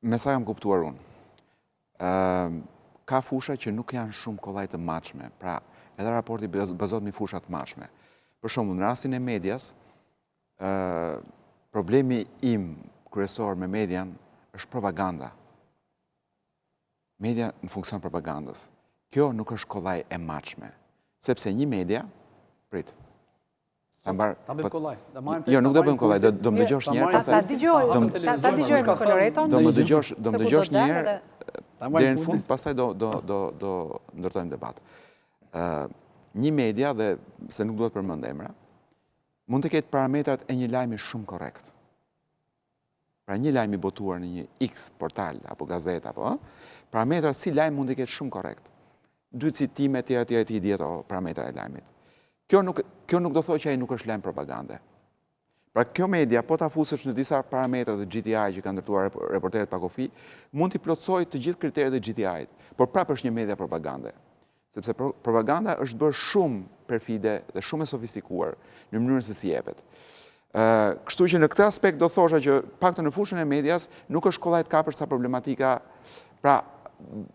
Me sa kam kuptuar unë, ka fusha që nuk janë shumë kollaj të matshme, pra edhe raporti bazohet mbi fusha të matshme. Për shembull, në rastin e medias, problemi im kryesor me median është propaganda. Media në funksion propagandës. Kjo nuk është kollaj e matshme, sepse një media, prit. Ta bëjmë kollaj. Jo, nuk do bëjmë kollaj, do më dëgjosh një herë pastaj. Ta dëgjojmë Koloreton. Do më dëgjosh një herë deri në fund, pastaj do ndërtojmë debat. Një media, dhe se nuk duhet përmend emra, mund të ketë parametrat e një lajmi shumë korrekt. Pra një lajm i botuar në një X portal apo gazetë apo, parametrat si lajm mund të ketë shumë korrekt. Dy citime tjera ti i dihet parametra e lajmit. Kjo nuk do thotë që ai nuk është lajm propagande. Pra kjo media, po ta fusësh në disa parametra të GTI që kanë ndërtuar reporterët pa kufi, mund t'i plotësojë të gjithë kriteret e GTI-t, por prapë është një media propagande. Sepse propaganda është bërë shumë perfide dhe shumë e sofistikuar në mënyrën se si jepet. Kështu që në këtë aspekt do thosha që paktën në fushën e medias nuk është kollaj të kapur sa problematika, pra